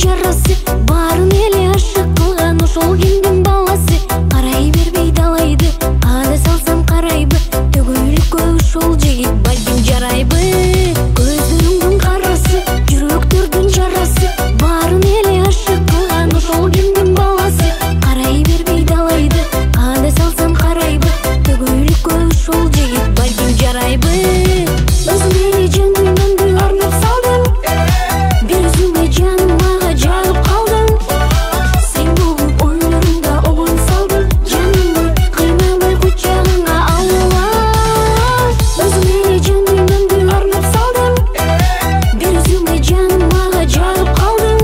жарасы, барын эле ашык кылган ошол кимдин баласы. Карай бербей далайды, ада салсам карайбы, төгүлүккө ушул жигит балким жарайбы. Көздөрүңдүн карасы, жүрөктөрдүн жарасы, барын эле ашык кылган ошол кимдин баласы. Карай бербей далайды, ада салсам карайбы, төгүлүккө ушул жигит балким жарайбы. Өзүң эле жан дүйнөмдү арнап салдың, бир өзүңө жаным мага жагып калдың. Сен болуп ойлорумда обон салдың, жанымды кыйнабай кучагыңа алып. Өзүң эле жан дүйнөмдү арнап салдың, бир өзүңө жаным мага жагып калдың.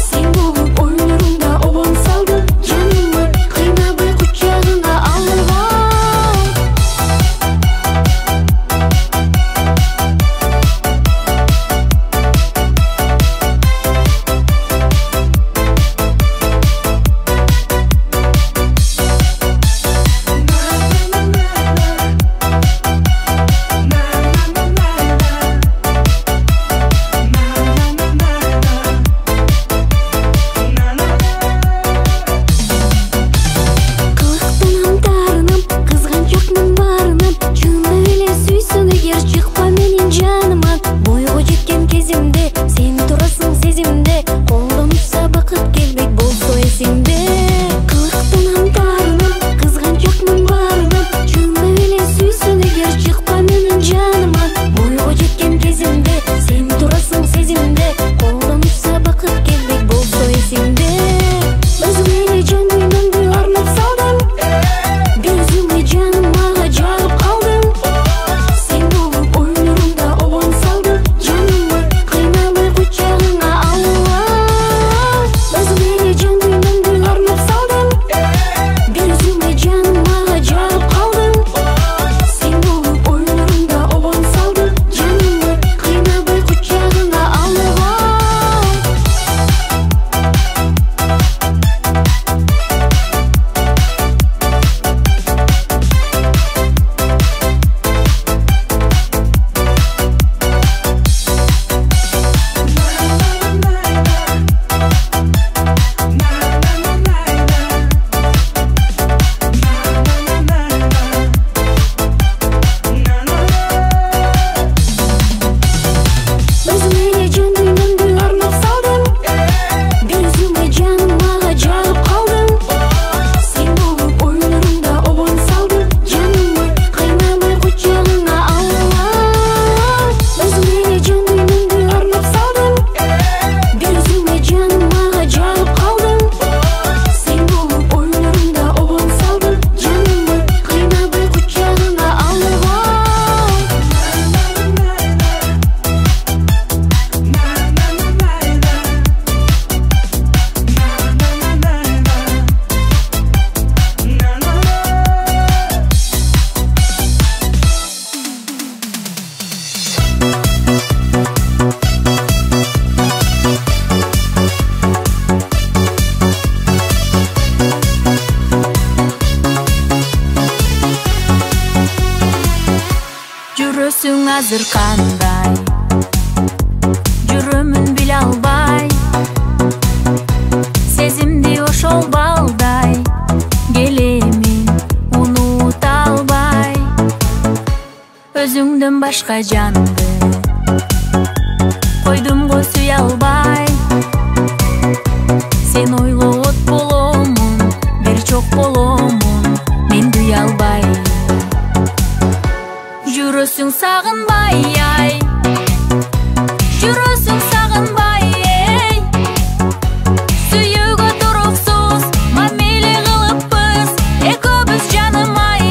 Сен болуп ойлорумда обон салдың, жанымды кыйнабай кучагыңа алып. Кылыктанам тарынам, кызганчакмын барынан, чында эле сүйсүң эгер чыкпа менин жаныман. Бойго жеткен кезимде сен турасың сезимде, колдон учса бакыт келбейт болсо эсиңде. Кылыктанам тарынам, кызганчакмын барынан, чында эле сүйсүң эгер чыкпа менин жаныман. Бойго жеткен кезимде сен турасың сезимде, колдон учса бакыт келбейт болсо эсиңде. Өзүң эле жан дүйнөмдү арнап салдың, бир өзүңө жаным мага жагып калдың. Сен болуп ойлорумда обон салдың, жанымды кыйнабай кучагыңа алып. Өзүң эле жан дүйнөмдү арнап салдың, бир өзүңө жаным мага жагып калдың. Сен болуп ойлорумда обон салдың, жанымды кыйнабай кучагыңа алып. Өзүң эле жан дүйнөмдү арнап салдың, бир өзүңө жаным мага жагып калдың. Сен болуп ойлорумда обон салдың, жанымды кыйнабай кучагыңа алып. Өзүң эле жан дүйнөмдү арнап салдың, бир өзүңө жаным мага жагып калдың. Сен болуп ойлорумда обон салдың, жанымды кыйнабай кучагыңа алып. Жүрөсүң азыр кандай, жүрөмүн биле албай, сезимди ошол балдай, келемин унута албай. Өзүңдөн башка жанды койдум го сүйө албай. Сен ойлоот боломун, бир чок боломун, мен дүй албай. Жүрөсүң сагынбай, ай, жүрөсүң сагынбай, эй. Сүйүүгө туруксуз мамиле кылыппыз экөөбүз жаным, ай.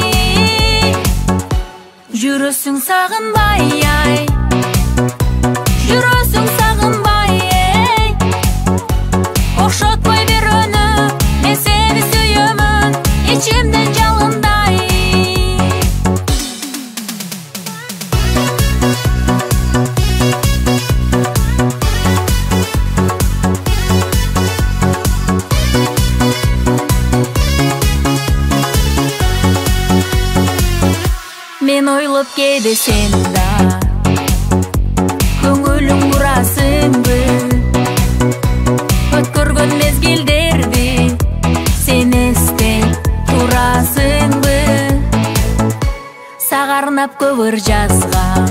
Жүрөсүң сагынбай, ай, жүрөсүң сагынбай, эй. Окшотпой бирөөнү, мен сени сүйөмүн, ичимден жалындай. Мен ойлоп кээде сен да көңүлүң бурасыңбы, көбір жазған.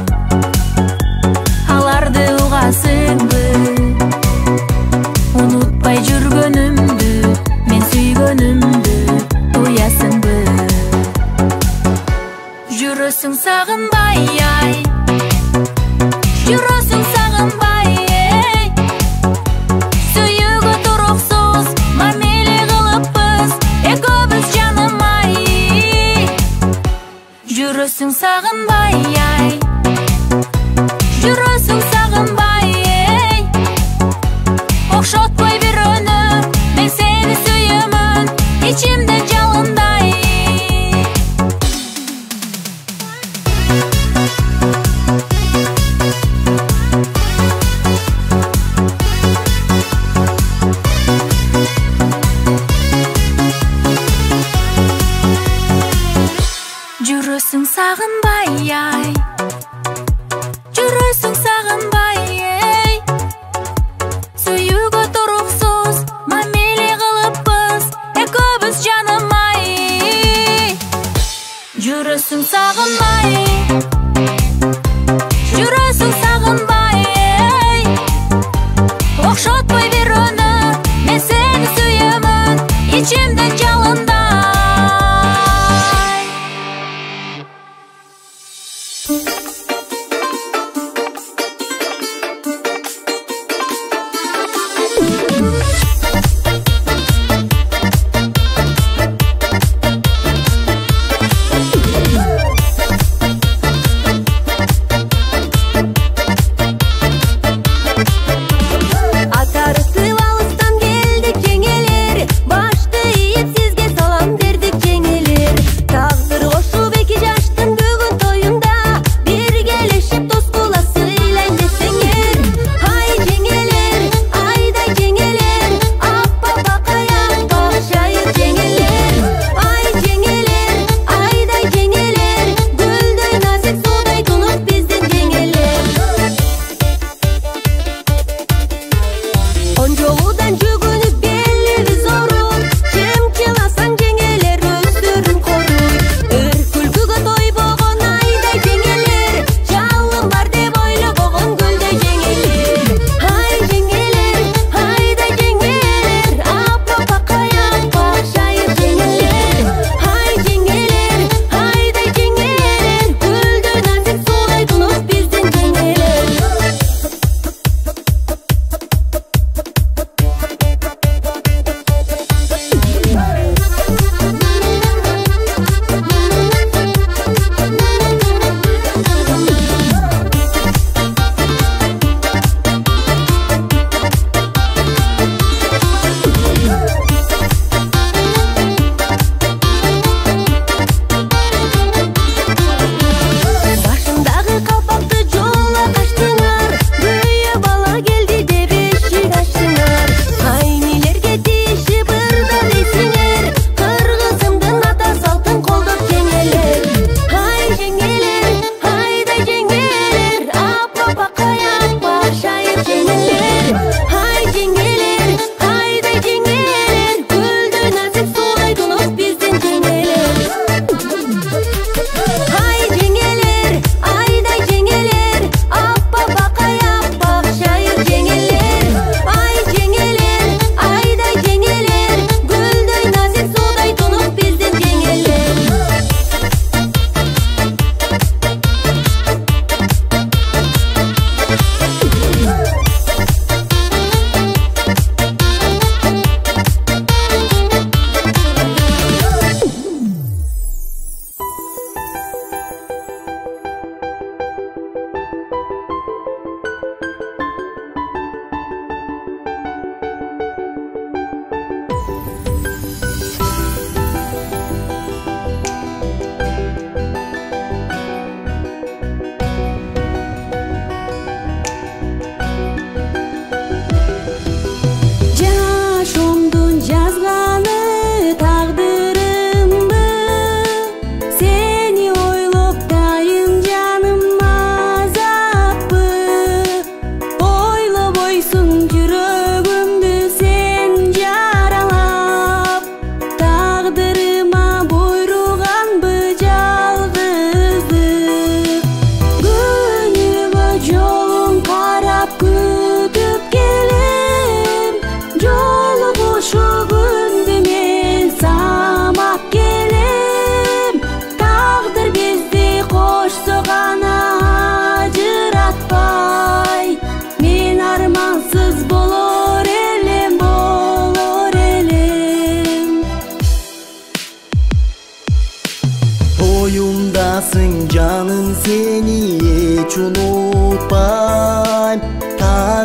Аларды уғасыңбы, ұнытпай жүргөнүмдү, мен сүйгөнүмдү туясыңбы. Жүрөсүң сагынбай ай, жүрөсүң сагынбай эй. Сүйүүгө туруксуз мамиле кылыппыз, экөөбүз жаным ай. Жүрөсүң сагынбай ай.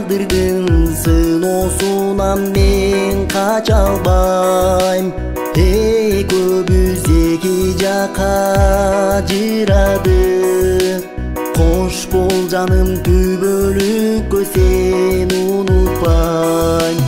Taqdirdin sinoosунан мен кача албайм. Экөөбүз эки жакка ажырады. Кош бол жаным түбөлүккө сен унутпайм.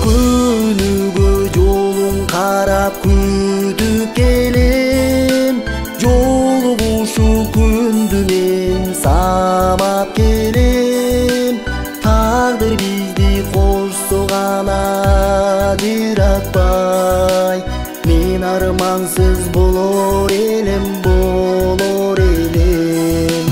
Күнүгө жолуң карап күтүп келем. Жолугушуу күндү мен самап келем. Тагдыр бизди кошсо гана ажыратпай. Мен армансыз болор элем, болор элем.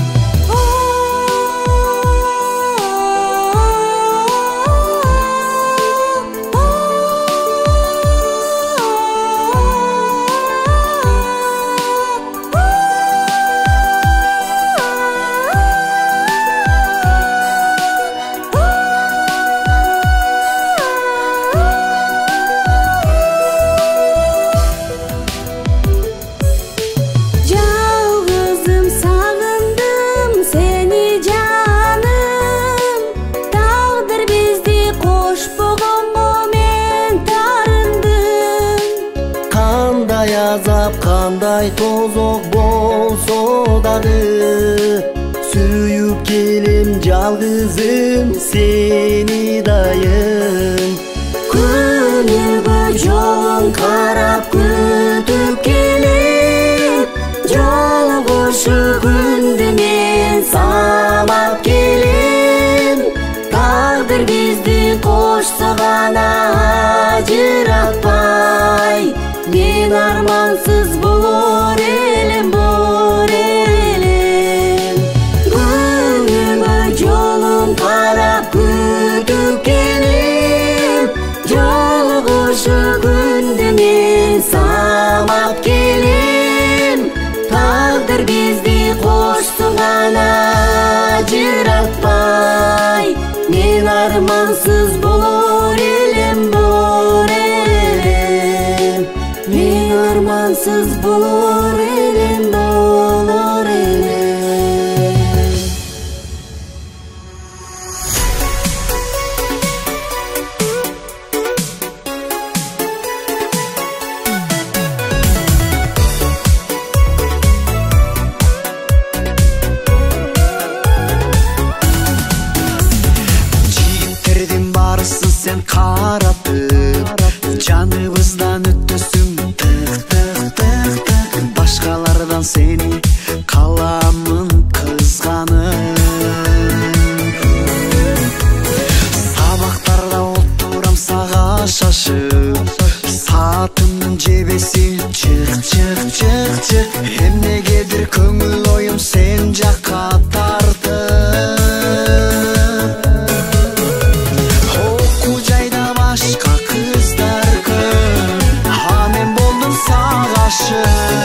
Кандай тозок болсо дагы сүйүп келем жалгызым сени дайым. Күнүгө жолуң карап күтүп келем. Жолугушуу күндү мен самап келем. Тагдыр бизди кошсо гана ажыратпай. Мен армансыз болор элем, болор элем. Күнүгө жолуң карап күтүп келем. Жолугушуу күндү мен самап келем. Тагдыр бизди кошсо гана ажыратпай. Мен армансыз болор элем, болор элем. Мен армансыз болор элем, болор элем. Жигиттердин баарысын сен каратып, жаныбыздан өттөсүң башкалардан сени каламын кызганып. Сабактарда отурам сага шашып, саатымдын жебеси чык. Эмнегедир көңүл оюм сен жакка тартып. Окуу жайда башка кыздар көп, а мен болдум сага ашык.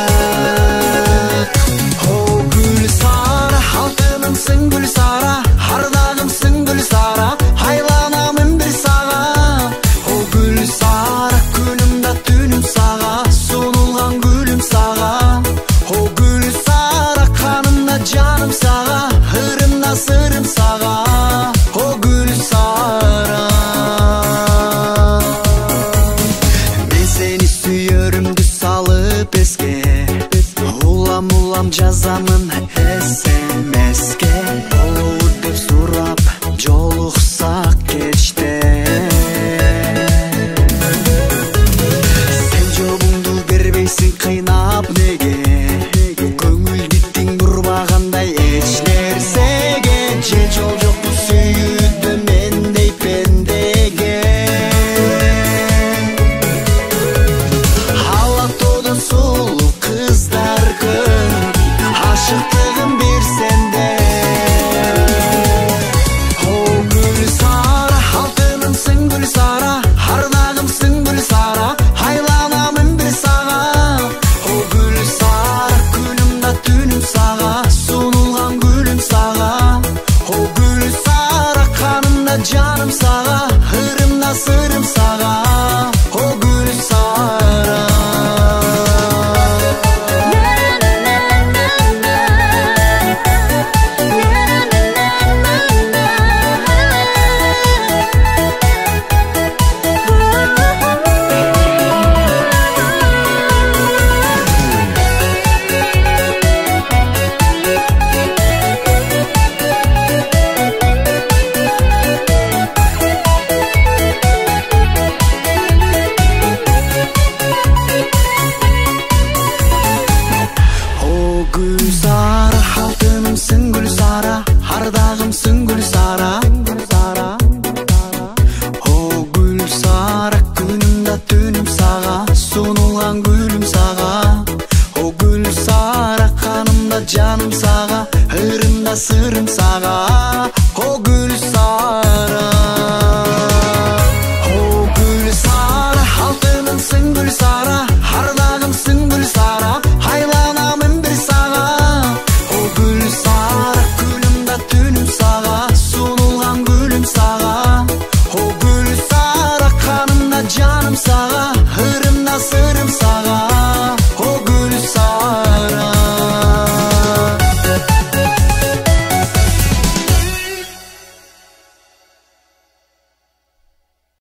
О гүл сара, алтынымсың гүл сара, ардагымсың гүл сара, айланамын бир сага. О гүл сара, күнүм да түнүм сага, сунулган гүлүм сага. О гүл сара, канымда жаным сага, ырымда сырым сага. О гүл сара, мен сени сүйөрүмдү салып эске, улам жазамын SMS-ке. Болобу деп сурап жолуксак кечте. Сен жобуңду бербейсиң кыйнап неге? Көңүл диттиң бурбагандай эч нерсеге. Же жол жокпу сүйүүдө мендей пендеге. Алатоодо сулуу кыздар көп, ашык гүл сара. О гүл сара, күнүмдө түнүм сага, сунулган гүлүм сага. О гүл сара, канымда жаным сага, ырымда сырым сага.